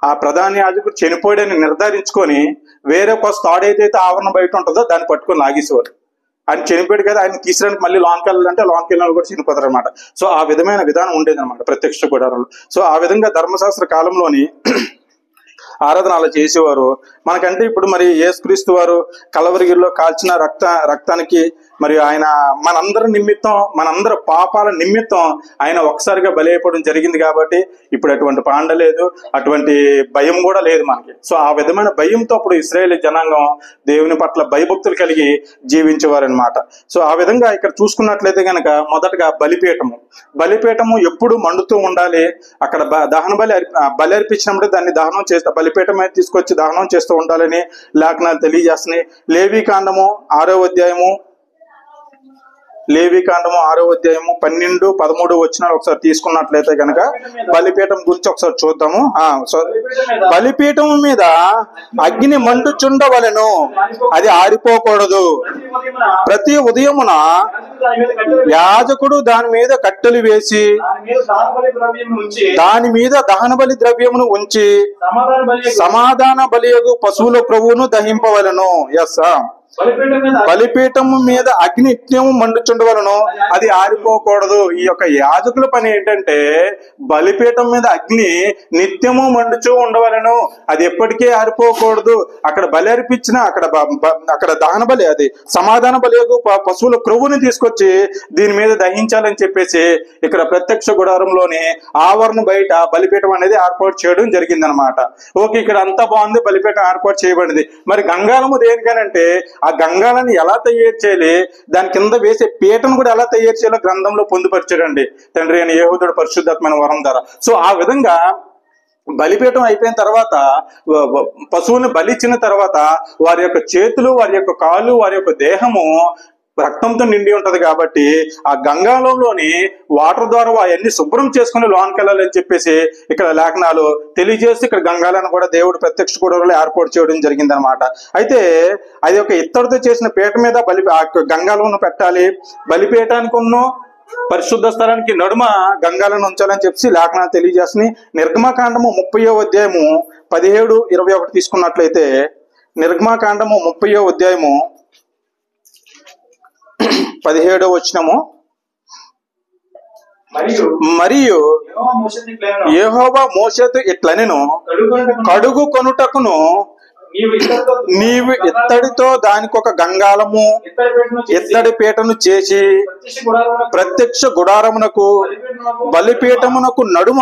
ఆ ప్రధాన యాజకుడు చనిపోయాడని నిర్ధారించుకొని వేరే కొత్త తాడేదైతే ఆవరణ బయట ఉంటుందో దాన్ని పట్టుకొని లాగేసేవారు. ఆయన చనిపోయాడు కదా, ఆయన తీసడానికి మళ్ళీ లాంకి వెళ్ళాలంటే లాంకి వెళ్ళిన కూడా చనిపోతారు అనమాట. సో ఆ విధమైన విధానం ఉండేది అనమాట ప్రత్యక్ష గుడారంలో. సో ఆ విధంగా ధర్మశాస్త్ర కాలంలోని ఆరాధన అలా చేసేవారు. మనకంటే ఇప్పుడు మరి యేసుక్రీస్తు వారు కలవరిగిరిలో కాల్చిన రక్తానికి మరి ఆయన మనందరి పాపాల నిమిత్తం ఆయన ఒకసారిగా బలి అయిపోవడం జరిగింది కాబట్టి ఇప్పుడు అటువంటి పాండ లేదు, అటువంటి భయం కూడా లేదు మనకి. సో ఆ విధమైన భయంతో అప్పుడు ఇశ్రాయేలు జనాంగం దేవుని పట్ల భయభక్తులు కలిగి జీవించేవారు అనమాట. సో ఆ విధంగా ఇక్కడ చూసుకున్నట్లయితే కనుక మొదటగా బలిపీఠము ఎప్పుడు మండుతూ ఉండాలి. అక్కడ దహన బలి అర్పించినప్పుడు దాన్ని దహనం చేస్తా బలిపీఠం అయితే తీసుకొచ్చి దహనం చేస్తూ ఉండాలని లేఖనాలు తెలియజేస్తున్నాయి. లేవీకాండము 6వ అధ్యాయము 12, 13 వచనాలు ఒకసారి తీసుకున్నట్లయితే కనుక బలిపీఠం గురించి ఒకసారి చూద్దాము. బలిపీఠం మీద అగ్ని మండుచుండవలెను, అది ఆరిపోకూడదు. ప్రతి ఉదయమున యాజకుడు దాని మీద కట్టెలు వేసి దాని మీద దహన బలి ద్రవ్యమును ఉంచి సమాధాన బలియగు పశువుల ప్రభువును దహింపవలెను. బలిపీఠము మీద అగ్ని నిత్యము మండుచుండవలను, అది ఆరిపోకూడదు. ఈ యొక్క యాజకుల పని ఏంటంటే బలిపీఠం మీద అగ్ని నిత్యము మండుచూ ఉండవలను, అది ఎప్పటికీ ఆరిపోకూడదు. అక్కడ బలి అర్పించిన అక్కడ దహన బలి, అది సమాధాన బలి పశువుల క్రొవ్వుని తీసుకొచ్చి దీని మీద దహించాలని చెప్పేసి ఇక్కడ ప్రత్యక్ష గుడారంలోని ఆవరణ బయట బలిపీఠం అనేది ఏర్పాటు చేయడం జరిగింది అనమాట. ఓకే, ఇక్కడ అంతా బాగుంది, బలిపీఠం ఏర్పాటు చేయబడింది. మరి గంగాళము దేనికనంటే ఆ గంగాలని ఎలా తయారు చేయాలి, దాని కింద వేసే పీటను కూడా ఎలా తయారు చేయాలో గ్రంథంలో పొందుపరిచాడండి తండ్రి అయిన యెహోవా పరిశుద్ధాత్మైన వరం ద్వారా. సో ఆ విధంగా బలిపీఠం అయిపోయిన తర్వాత, పశువుని బలిచ్చిన తర్వాత వారి యొక్క చేతులు, వారి యొక్క కాళ్ళు, వారి యొక్క దేహము రక్తంతో నిండి ఉంటది కాబట్టి ఆ గంగాలోని వాటర్ ద్వారా అవన్నీ శుభ్రం చేసుకుని లోనికి వెళ్ళాలని చెప్పేసి ఇక్కడ లేఖనాలు తెలియజేసి ఇక్కడ గంగాలను కూడా దేవుడు ప్రత్యక్ష గుడారంలో ఏర్పాటు చేయడం జరిగింది అనమాట. అయితే అది ఒక ఇత్తడితో చేసిన పీట మీద గంగాలను పెట్టాలి. బలిపీఠానికి ఉన్న పరిశుద్ధ స్థలానికి నడుమ గంగాలను ఉంచాలని చెప్పి లేఖనాలు తెలియజేస్తున్నాయి. నిర్గమకాండము 30వ అధ్యాయము 17-21 తీసుకున్నట్లయితే, నిర్గమకాండము 30వ అధ్యాయము 17వ వచనము, మరియు యెహోవా మోషేతో ఇట్లనెను, కడుగు కొనుటకును నీవు ఇత్తడితో దానికి ఒక గంగాలము ఇత్తడి పీటను చేసి ప్రత్యక్ష గుడారమునకు బలిపీఠమునకు నడుమ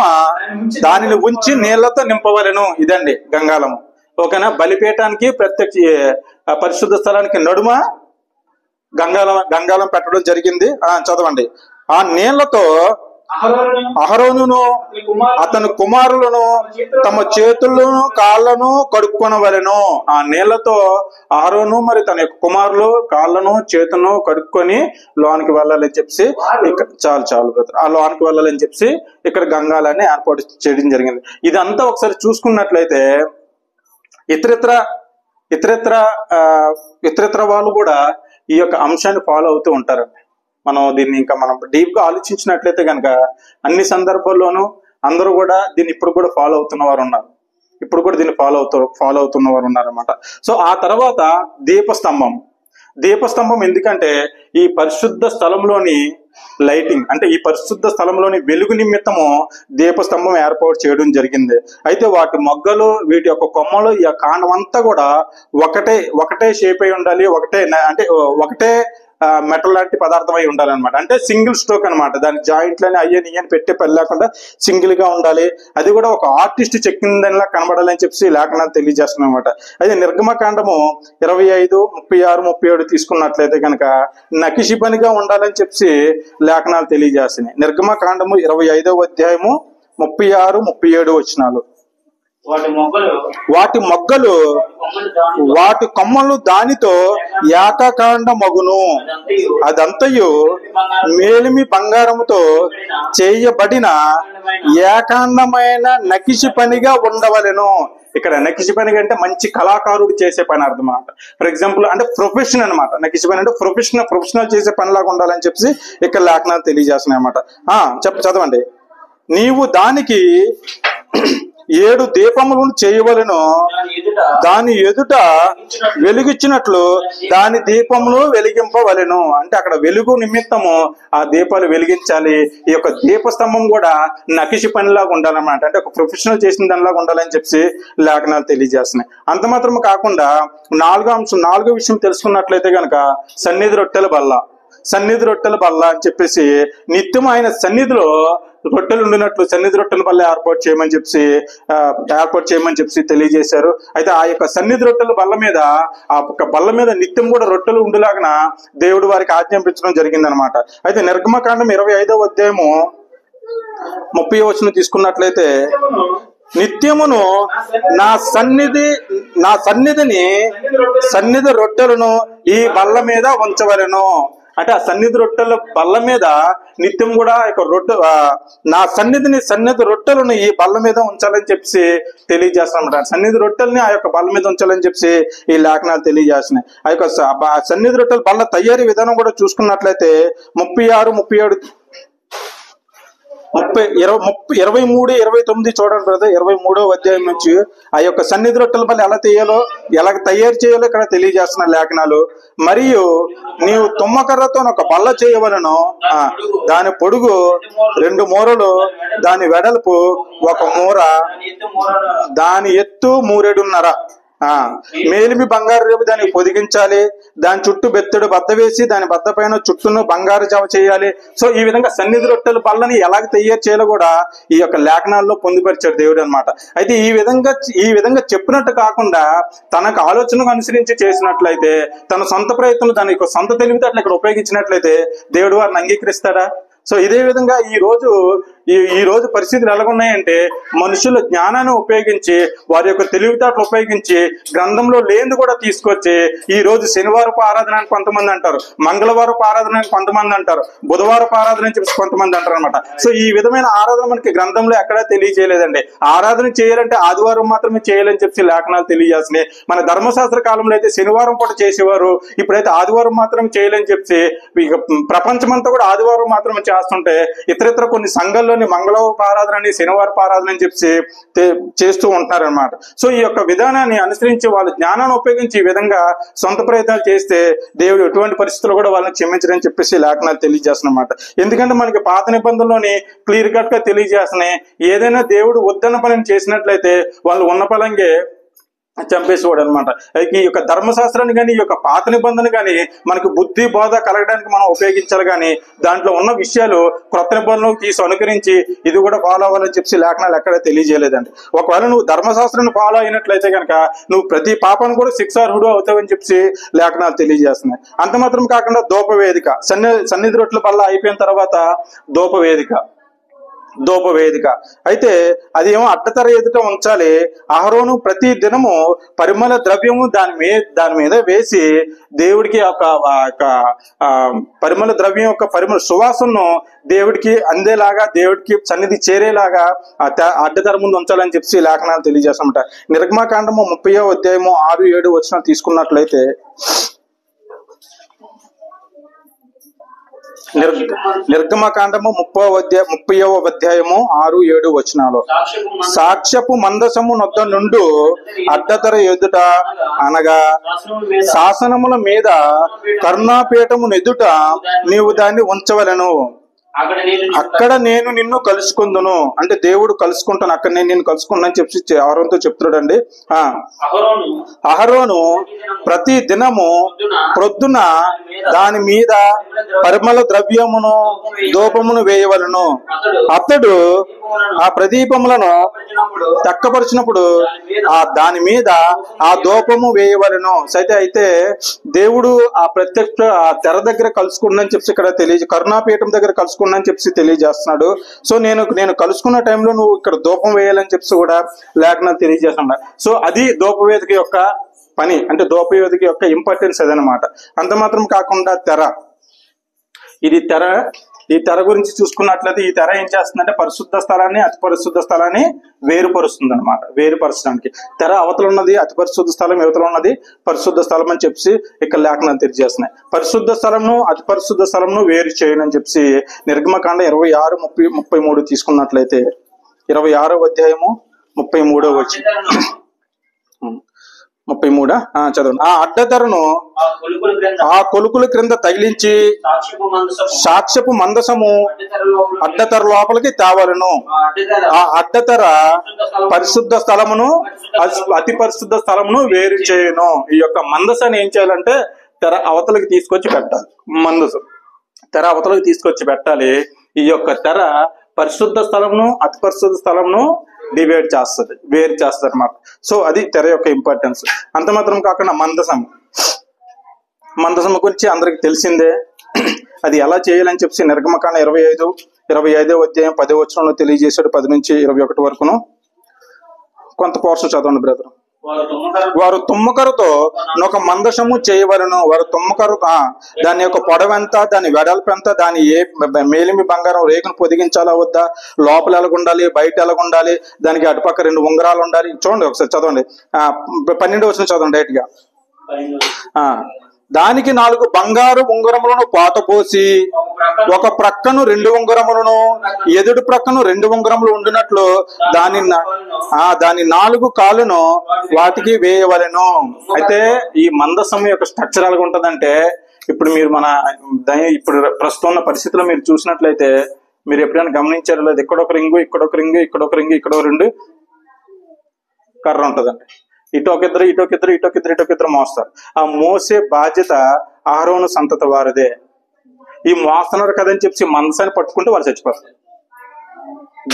దానిని ఉంచి నీళ్లతో నింపవలెను. ఇదండి గంగాలము. ఓకేనా? బలిపీఠానికి పరిశుద్ధ స్థలానికి నడుమ గంగాలం పెట్టడం జరిగింది. చదవండి. ఆ నీళ్లతో అహరోనును అతని కుమారులను తమ చేతులను కాళ్లను కడుక్కొనవలెను. ఆ నీళ్లతో అహరోను మరి తన యొక్క కుమారులు కాళ్లను చేతులను కడుక్కొని లోనికి వెళ్ళాలని చెప్పి, చాలు బ్రదర్, ఆ లోనికి వెళ్ళాలని చెప్పి ఇక్కడ గంగాలని ఏర్పాటు చేయడం జరిగింది. ఇదంతా ఒకసారి చూసుకున్నట్లయితే ఇతరితర వాళ్ళు కూడా ఈ యొక్క అంశాన్ని ఫాలో అవుతూ ఉంటారండి. మనం దీన్ని ఇంకా డీప్ గా ఆలోచించినట్లయితే కనుక అన్ని సందర్భాల్లోనూ అందరూ కూడా దీన్ని ఇప్పుడు కూడా ఫాలో అవుతున్న వారు ఉన్నారు. ఇప్పుడు కూడా దీన్ని ఫాలో అవుతున్న వారు ఉన్నారన్నమాట. సో ఆ తర్వాత దీపస్తంభం ఎందుకంటే ఈ పరిశుద్ధ స్థలంలోని లైటింగ్, అంటే ఈ పరిశుద్ధ స్థలంలోని వెలుగు నిమిత్తము దీపస్తంభం ఏర్పాటు చేయడం జరిగింది. అయితే వాటి మొగ్గలు, వీటి యొక్క కొమ్మలు, ఈ కాండం అంతా కూడా ఒకటే షేప్ అయి ఉండాలి, ఒకటే మెటల్ లాంటి పదార్థం అయి ఉండాలన్నమాట. అంటే సింగిల్ స్ట్రోక్ అనమాట. దాని జాయింట్లని అయ్యని పెట్టే పని లేకుండా సింగిల్ గా ఉండాలి. అది కూడా ఒక ఆర్టిస్ట్ చెక్కిందనిలా కనబడాలని చెప్పి లేఖనాలు తెలియజేస్తున్నాం అనమాట. అయితే నిర్గమకాండము 25, 36, 37 తీసుకున్నట్లయితే కనుక నకిషి పనిగా ఉండాలని చెప్పి లేఖనాలు తెలియజేస్తున్నాయి. నిర్గమకాండము 25వ అధ్యాయము 36, 37 వచనాలు. వాటి మొగ్గలు వాటి కొమ్మలు దానితో ఏకకాండ మగును, అదంతయు మేలిమి బంగారముతో చేయబడిన ఏకాండమైన నకిషి పనిగా ఉండవలెను. ఇక్కడ నకిషి పని అంటే మంచి కళాకారుడు చేసే పని అర్థం అనమాట. ఫర్ ఎగ్జాంపుల్ అంటే ప్రొఫెషన్ అనమాట. నకిషి పని అంటే ప్రొఫెషనల్ చేసే పనిలాగా ఉండాలని చెప్పి ఇక్కడ లేఖనాలు తెలియజేస్తున్నాయి అనమాట. చదవండి. నీవు దానికి 7 దీపములను చేయవలెను, దాని ఎదుట వెలిగించినట్లు దాని దీపములు వెలిగింపవలెను. అంటే అక్కడ వెలుగు నిమిత్తము ఆ దీపాలు వెలిగించాలి. ఈ యొక్క దీపస్తంభం కూడా నకిషి పనిలాగా ఉండాలన్నమాట. అంటే ఒక ప్రొఫెషనల్ చేసిన దానిలాగా ఉండాలని చెప్పి లేఖనాలు తెలియజేస్తున్నాయి. అంత మాత్రం కాకుండా 4వ విషయం తెలుసుకున్నట్లయితే కనుక సన్నిధి రొట్టెల బల్ల అని చెప్పేసి నిత్యం ఆయన సన్నిధిలో రొట్టెలు ఉండినట్లు సన్నిధి రొట్టెల బల్ల ఏర్పాటు చేయమని చెప్పి తెలియజేశారు. అయితే ఆ యొక్క సన్నిధి రొట్టెల బల్ల మీద నిత్యం కూడా రొట్టెలు ఉండేలాగా దేవుడు వారికి ఆజ్ఞాపించడం జరిగిందనమాట. అయితే నిర్గమకాండం 25వ అధ్యాయము 30వ వచనం తీసుకున్నట్లయితే, నిత్యమును నా సన్నిధి రొట్టెలను ఈ బల్ల మీద ఉంచవలెను. అంటే ఆ సన్నిధి రొట్టెల బల్ల మీద నిత్యం కూడా నా సన్నిధి రొట్టెలను ఈ బల్ల మీద ఉంచాలని చెప్పి తెలియజేస్తానమాట. సన్నిధి రొట్టెల్ని ఆ యొక్క బల్ల మీద ఉంచాలని చెప్పి ఈ లేఖనాలు తెలియజేస్తున్నాయి. ఆ యొక్క సన్నిధి రొట్టెల బల్ల తయారీ విధానం కూడా చూసుకున్నట్లయితే 36, 37, 23, 29 చూడండి బ్రదర్. 23వ అధ్యాయం నుంచి ఆ యొక్క సన్నిధి రొట్టెల బల్ల ఎలా తయారు చేయాలో ఇక్కడ తెలియజేస్తున్న లేఖనాలు. మరియు నీవు తుమ్మకర్రతో ఒక బల్ల చేయవలను, దాని పొడుగు 2 మూరలు, దాని వెడల్పు 1 మూర, దాని ఎత్తు 3.5. మేలిమి బంగారు రేపు దానికి పొదిగించాలి, దాని చుట్టూ బెత్తడు బద్ద వేసి దాని బద్ద పైన చుట్టూను బంగారు జవ చేయాలి. సో ఈ విధంగా సన్నిధి రొట్టెల బల్లని ఎలాగ తయారు చేయాలో కూడా ఈ యొక్క లేఖనాల్లో పొందుపరిచాడు దేవుడు అనమాట. అయితే ఈ విధంగా చెప్పినట్టు కాకుండా తనకు ఆలోచనకు అనుసరించి చేసినట్లయితే, తన సొంత ప్రయత్నం దాని యొక్క సొంత తెలివితేటలు ఇక్కడ ఉపయోగించినట్లయితే దేవుడు వారిని అంగీకరిస్తాడా? సో ఇదే విధంగా ఈ రోజు పరిస్థితులు ఎలాగున్నాయంటే, మనుషుల జ్ఞానాన్ని ఉపయోగించి వారి యొక్క తెలివితేటలు ఉపయోగించి గ్రంథంలో లేనిది కూడా తీసుకొచ్చి ఈ రోజు శనివారపు ఆరాధన అని కొంతమంది అంటారు, మంగళవారపు ఆరాధన అని కొంతమంది అంటారు, బుధవారపు ఆరాధన అని చెప్పి కొంతమంది అంటారు అనమాట. సో ఈ విధమైన ఆరాధన మనకి గ్రంథంలో ఎక్కడా తెలియజేయలేదండి. ఆరాధన చేయాలంటే ఆదివారం మాత్రమే చేయాలని చెప్పి లేఖనాలు తెలియజేస్తున్నాయి. మన ధర్మశాస్త్ర కాలంలో అయితే శనివారం పూట చేసేవారు, ఇప్పుడైతే ఆదివారం మాత్రమే చేయాలని చెప్పి ఇక ప్రపంచమంతా కూడా ఆదివారం మాత్రమే చేస్తుంటే, ఇతరితర కొన్ని సంఘాల్లో మంగళవారపు ఆరాధన అని శనివారపు ఆరాధన అని చెప్పి చేస్తూ ఉంటున్నారనమాట. సో ఈ యొక్క విధానాన్ని అనుసరించి వాళ్ళ జ్ఞానాన్ని ఉపయోగించి ఈ విధంగా సొంత ప్రయత్నాలు చేస్తే దేవుడు ఎటువంటి పరిస్థితుల్లో కూడా వాళ్ళని క్షమించడని చెప్పేసి లేఖనాలు తెలియజేస్తున్నమాట. ఎందుకంటే మనకి పాత నిబంధనలోని క్లియర్ కట్ గా తెలియజేస్తున్నాయి, ఏదైనా దేవుడు వద్దన్న పనిని చేసినట్లయితే వాళ్ళు ఉన్న పలంగా చంపేసేవాడు అనమాట. ఈ యొక్క ధర్మశాస్త్రాన్ని కానీ ఈ యొక్క పాత నిబంధన కానీ మనకు బుద్ధి బోధ కలగడానికి మనం ఉపయోగించాలి, కానీ దాంట్లో ఉన్న విషయాలు క్రొత్త నిబంధనలకు తీసి అనుకరించి ఇది కూడా ఫాలో అవ్వాలని చెప్పి లేఖనాలు ఎక్కడ తెలియజేయలేదండి. ఒకవేళ నువ్వు ధర్మశాస్త్రాన్ని ఫాలో అయినట్లయితే కనుక నువ్వు ప్రతి పాపాన్ని కూడా శిక్షార్హుడు అవుతావని చెప్పి లేఖనాలు తెలియజేస్తున్నాయి. అంత మాత్రం కాకుండా ధూపవేదిక, సన్నిధి రొట్టెల పల్ల అయిపోయిన తర్వాత ధూపవేదిక అయితే అది ఏమో అడ్డతర ఎదుట ఉంచాలి. అహరోను ప్రతి దినము పరిమళ ద్రవ్యము దాని మీద వేసి దేవుడికి పరిమళ ద్రవ్యం యొక్క పరిమళ సువాసనను దేవుడికి అందేలాగా, దేవుడికి సన్నిధి చేరేలాగా అడ్డతర ముందు ఉంచాలని చెప్పి లేఖనాలు తెలియజేస్తామట. నిర్గమకాండము 30వ అధ్యాయము 6-7 వచనం తీసుకున్నట్లయితే, నిర్గమకాండము 30వ అధ్యాయము 6-7 వచనాలు, సాక్ష్యపు మందసము నొద్ద నుండు అడ్డతర ఎదుట అనగా శాసనముల మీద కరుణాపీఠము ఎదుట నీవు దాన్ని ఉంచవలెను, అక్కడ నేను నిన్ను కలుసుకుందును. అంటే దేవుడు కలుసుకుంటాను, అక్కడ నేను నిన్ను కలుసుకుంటాను అని చెప్పి అహరోనుతో చెప్తున్నాడండి. అహరోను ప్రతి దినము ప్రొద్దున దాని మీద పరిమళ ద్రవ్యమును ధూపమును వేయవలను. అతడు ఆ ప్రదీపములను చక్కపరిచినప్పుడు దాని మీద ఆ ధూపము వేయవలను. అయితే దేవుడు ఆ ప్రత్యక్ష ఆ తెర దగ్గర కలుసుకుందని చెప్పి ఇక్కడ కరుణాపీఠం దగ్గర కలుసుకున్నాను చెప్పి తెలియజేస్తున్నాడు. సో నేను కలుసుకున్న టైంలో నువ్వు ఇక్కడ ధూపం వేయాలని చెప్పి కూడా లేఖనాలు తెలియజేస్తున్నాడు. సో అది ధూపవేదిక యొక్క పని, అంటే ధూపవేదిక యొక్క ఇంపార్టెన్స్ అదనమాట. అంత మాత్రం కాకుండా ఈ తెర గురించి చూసుకున్నట్లయితే ఈ తెర ఏం చేస్తుందంటే పరిశుద్ధ స్థలాన్ని అతి పరిశుద్ధ స్థలాన్ని వేరుపరుస్తుంది అనమాట. వేరుపరచడానికి తెర అవతల ఉన్నది అతి పరిశుద్ధ స్థలం, యువతల ఉన్నది పరిశుద్ధ స్థలం అని చెప్పి ఇక్కడ లేఖనాలు తెలియజేస్తున్నాయి. పరిశుద్ధ స్థలంను అతి పరిశుద్ధ స్థలంను వేరు చేయను అని చెప్పి నిర్గమకాండ 26-33 తీసుకున్నట్లయితే 26వ అధ్యాయము 33వ వచనం 33 చదవండి. ఆ అడ్డతరను ఆ కొలుకుల క్రింద తగిలించి సాక్ష్యపు మందసము అడ్డతర లోపలికి తేవలను. ఆ అడ్డతర పరిశుద్ధ స్థలమును అతి పరిశుద్ధ స్థలమును వేరు చేయను. ఈ యొక్క మందసాన్ని ఏం చేయాలంటే తెర అవతలకి తీసుకొచ్చి పెట్టాలి. మందసం తెర అవతలకి తీసుకొచ్చి పెట్టాలి. ఈ యొక్క తెర పరిశుద్ధ స్థలమును అతి పరిశుద్ధ స్థలమును డివైడ్ చేస్తుంది, వేరు చేస్తుంది అనమాట. సో అది తెర యొక్క ఇంపార్టెన్స్. అంత మాత్రం కాకుండా మందసం గురించి అందరికి తెలిసిందే. అది ఎలా చేయాలని చెప్పి నిర్గమకాండ 25వ అధ్యాయం 10వ వచనంలో తెలియజేశాడు. 10 నుంచి 21 వరకును కొంత పోర్షన్ చదవండి బ్రదర్. వారు తుమ్మకరుతో ఒక మందసము చేయవలను. వారు తుమ్మకరు దాని యొక్క పొడవెంత, దాని వెడల్పెంత, దాని మేలిమి బంగారం రేకును పొదిగించాలా వద్దా, లోపల ఎలాగుండాలి, బయట ఎలాగుండాలి, దానికి అటుపక్క 2 ఉంగరాలు ఉండాలి. చూడండి ఒకసారి చదవండి. 12వ వచనం చదవండి డైరెక్ట్ గా. దానికి 4 బంగారు ఉంగరములను పాతపోసి ఒక ప్రక్కను 2 ఉంగరములను ఎదుటి ప్రక్కను 2 ఉంగరములు ఉండినట్లు దాని 4 కాళ్ళను వాటికి వేయవలెను. అయితే ఈ మందసం యొక్క స్ట్రక్చర్ ఎలాగ ఉంటదంటే, ఇప్పుడు మీరు ఇప్పుడు ప్రస్తుతం ఉన్న పరిస్థితిలో మీరు చూసినట్లయితే మీరు ఎప్పుడైనా గమనించారు లేదు, ఇక్కడొక రింగు, ఇక్కడొక రింగు, ఇక్కడొక రింగు, ఇక్కడొక రింగు, ఇక్కడ 2 కర్ర ఉంటదండి. ఇటొకిద్దరు మోస్తారు. ఆ మోసే బాధ్యత అహరోను సంతతి వారిదే. ఈ మోస్తున్నారు కదని చెప్పి మందసాన్ని పట్టుకుంటే వాళ్ళు చచ్చిపోతారు.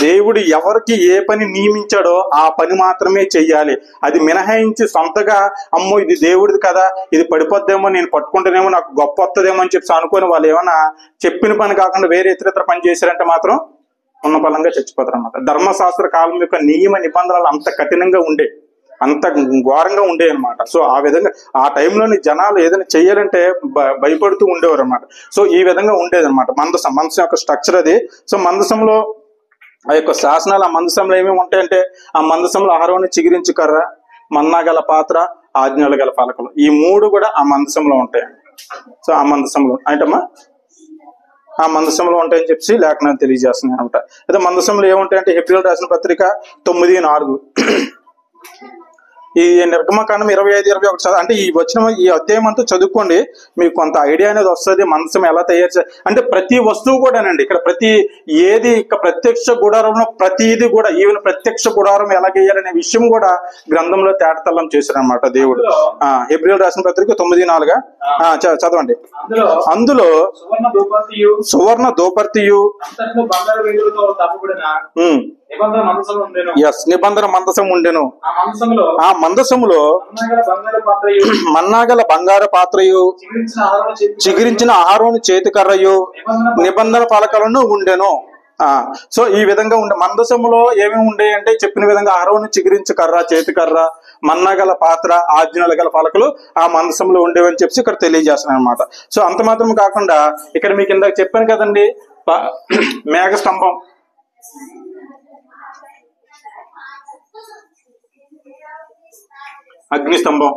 దేవుడు ఎవరికి ఏ పని నియమించాడో ఆ పని మాత్రమే చెయ్యాలి. అది మినహాయించి సొంతగా అమ్మో ఇది దేవుడిది కదా, ఇది పడిపోద్దేమో, నేను పట్టుకుంటేనేమో నాకు గొప్ప వస్తుందేమో అని చెప్పి అనుకుని వాళ్ళు ఏమైనా చెప్పిన పని కాకుండా వేరే ఇతర పని చేశారంటే మాత్రం ఉన్న బలంగా చచ్చిపోతారు అన్నమాట. ధర్మశాస్త్ర కాలం యొక్క నియమ నిబంధనలు అంత కఠినంగా ఉండే, అంత ఘోరంగా ఉండే అనమాట. సో ఆ విధంగా ఆ టైంలోని జనాలు ఏదైనా చెయ్యాలంటే భయపడుతూ ఉండేవారు అనమాట. సో ఈ విధంగా ఉండేది అనమాట మందసం యొక్క స్ట్రక్చర్ అది. సో మందసంలో ఆ యొక్క శాసనాలు, ఆ మందసంలో ఏమేమి ఉంటాయంటే ఆ మందసంలో అహరోను చిగురించి కర్ర, మన్నా గల పాత్ర, ఆజ్ఞలు గల పలకలు, ఈ మూడు కూడా ఆ మందసంలో ఉంటాయండి. సో ఆ మందసంలో ఏంటమ్మా ఆ మందసంలో ఉంటాయని చెప్పి లేఖనాలు తెలియజేస్తున్నాయి అనమాట. అయితే మందసంలో ఏముంటాయంటే హెబ్రీయులకు రాసిన పత్రిక 9:4 ఈ నిర్గమకాండం 25-21 అంటే ఈ వచ్చిన ఈ అధ్యాయం అంతా చదువుకోండి, మీకు కొంత ఐడియా అనేది వస్తుంది. మందసం ఎలా తయారు అంటే ప్రతి వస్తువు కూడానండి, ఇక్కడ ప్రతి ఏది ఇక ప్రత్యక్ష గుడారంలో ప్రతిది కూడా, ఈవెన్ ప్రత్యక్ష గుడారం ఎలా గేయాలనే విషయం కూడా గ్రంథంలో తేటతల్లం చేశారు అనమాట దేవుడు. హెబ్రీయులకు రాసిన పత్రిక 9:4 చదవండి. అందులో సువర్ణ దోపర్తియు నిబంధన మందసం ఉండెను. ఆ మందసములో మన్నాగల బంగారు పాత్రయు, చిగురించిన అహరోను చేతికర్రయు, నిబంధన పలకలను ఉండెను. సో ఈ విధంగా ఉండే మందసములో ఏమేమి ఉండే అంటే చెప్పిన విధంగా అహరోను చిగురించి కర్ర, చేతికర్ర, మన్నాగల పాత్ర, ఆజ్ఞలు గల పలకలు ఆ మందసంలో ఉండేవని చెప్పి ఇక్కడ తెలియజేస్తున్నాను అనమాట. సో అంత మాత్రం కాకుండా ఇక్కడ మీకు ఇందాక చెప్పాను కదండి, మేఘస్తంభం, అగ్నిస్తంభం,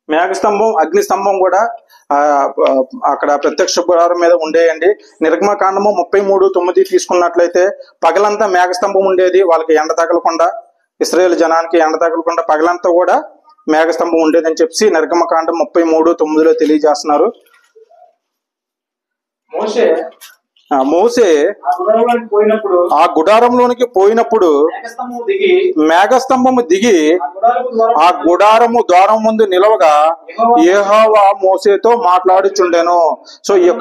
మేఘస్తంభం, అగ్నిస్తంభం కూడా అక్కడ ప్రత్యక్ష గుడారం మీద ఉండేయండి. నిర్గమకాండము 33:9 తీసుకున్నట్లయితే పగలంతా మేఘస్తంభం ఉండేది, వాళ్ళకి ఎండ తగలకుండా, ఇశ్రాయేలు జనానికి ఎండ తగలకుండా పగలంతా కూడా మేఘస్తంభం ఉండేదని చెప్పి నిర్గమకాండం 33:9 తెలియజేస్తున్నారు. మోసే ఆ గుడారంలోనికి పోయినప్పుడు మేఘస్తంభము దిగి ఆ గుడారము ద్వారం ముందు నిలవగా యెహోవా మోసేతో మాట్లాడుచుండెను. సో